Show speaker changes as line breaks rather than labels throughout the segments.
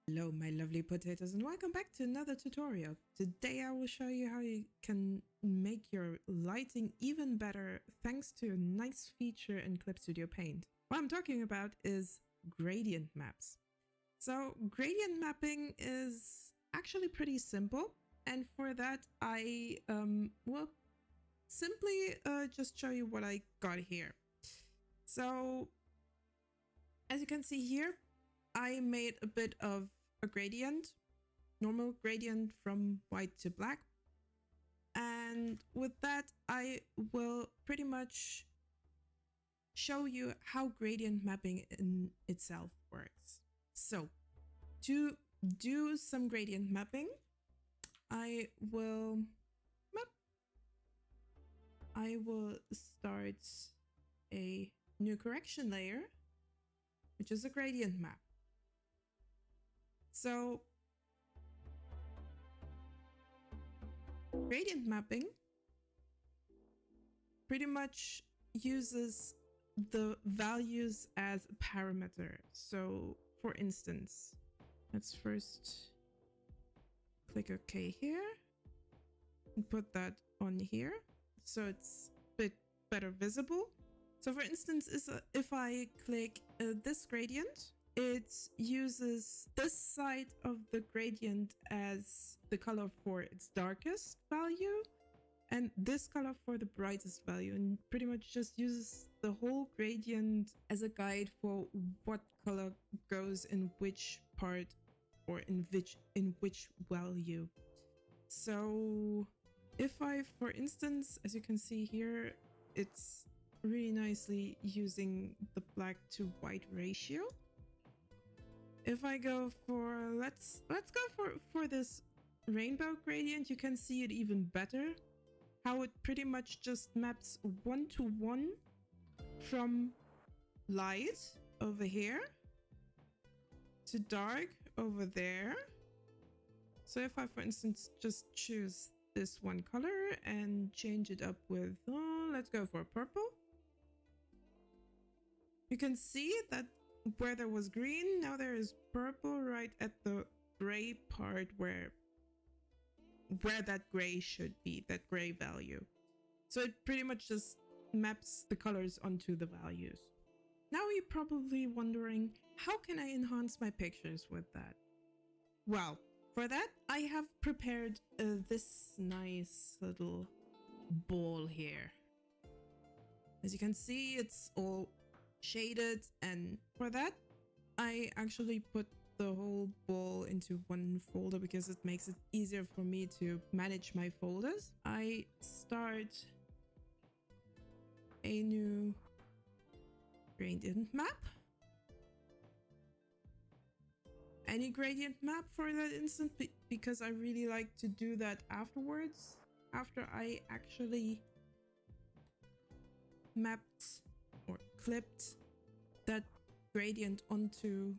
Hello my lovely potatoes and welcome back to another tutorial. Today I will show you how you can make your lighting even better thanks to a nice feature in Clip Studio Paint. What I'm talking about is gradient maps. So gradient mapping is actually pretty simple, and for that I will simply just show you what I got here. So as you can see here, I made a bit of a gradient, normal gradient from white to black. And with that, I will pretty much show you how gradient mapping in itself works. So to do some gradient mapping, I will start a new correction layer, which is a gradient map. So gradient mapping pretty much uses the values as a parameter. So for instance, let's first click OK here and put that on here so it's a bit better visible. So for instance, if I click this gradient, it uses this side of the gradient as the color for its darkest value and this color for the brightest value, and pretty much just uses the whole gradient as a guide for what color goes in which part or in which value. So if I, for instance, as you can see here, it's really nicely using the black to white ratio. If I go for, let's go for this rainbow gradient, you can see it even better. How it pretty much just maps 1-to-1 from light over here to dark over there. So if I, for instance, just choose this one color and change it up with, let's go for purple. You can see that where there was green, now there is purple right at the gray part where that gray should be, that gray value. So it pretty much just maps the colors onto the values. Now you're probably wondering, how can I enhance my pictures with that? Well, for that, I have prepared this nice little ball here. As you can see, it's all shaded, and for that, I actually put the whole ball into one folder because it makes it easier for me to manage my folders. I start a new gradient map. Any gradient map for that instance, because I really like to do that afterwards, after I actually mapped or clipped that gradient onto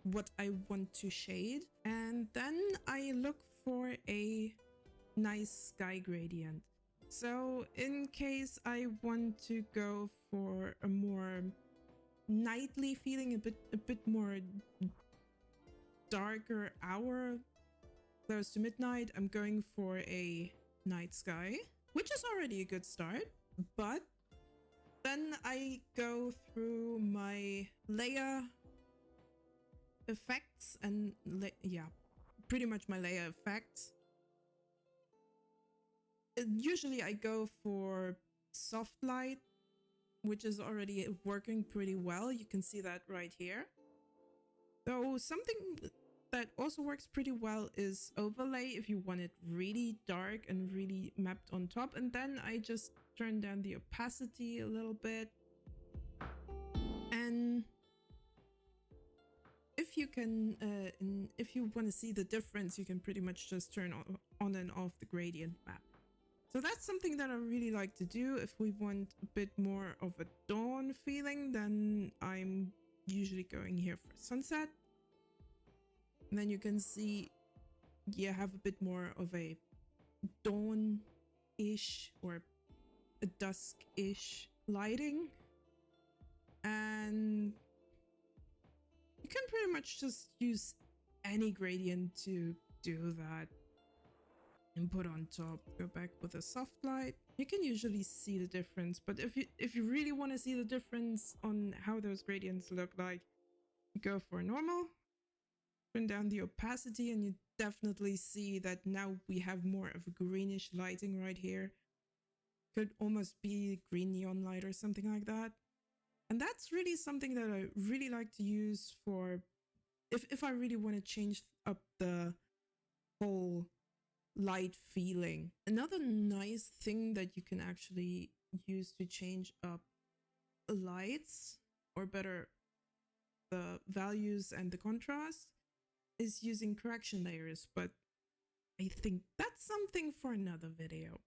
what I want to shade. And then I look for a nice sky gradient. So in case I want to go for a more nightly feeling, a bit more darker hour, close to midnight, I'm going for a night sky, which is already a good start. But then I go through my layer effects and pretty much my layer effects. Usually I go for soft light, which is already working pretty well. You can see that right here. So something that also works pretty well is overlay if you want it really dark and really mapped on top. And then I just turn down the opacity a little bit. And if you can, if you want to see the difference, you can pretty much just turn on and off the gradient map. So that's something that I really like to do. If we want a bit more of a dawn feeling, then I'm usually going here for sunset. And then you can see you have a bit more of a dawn-ish or a dusk-ish lighting. And you can pretty much just use any gradient to do that and put on top. Go back with a soft light. You can usually see the difference, but if you really want to see the difference on how those gradients look like, you go for normal, turn down the opacity, and you definitely see that now we have more of a greenish lighting right here. Could almost be green neon light or something like that. And that's really something that I really like to use for if I really want to change up the whole light feeling. Another nice thing that you can actually use to change up lights, or better, the values and the contrast, is using correction layers, but I think that's something for another video.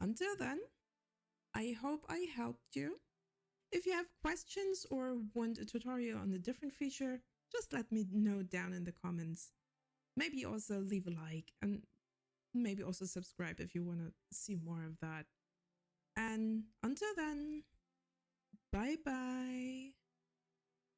Until then, I hope I helped you. If you have questions or want a tutorial on a different feature, just let me know down in the comments. Maybe also leave a like, and maybe also subscribe if you want to see more of that. And until then, bye bye.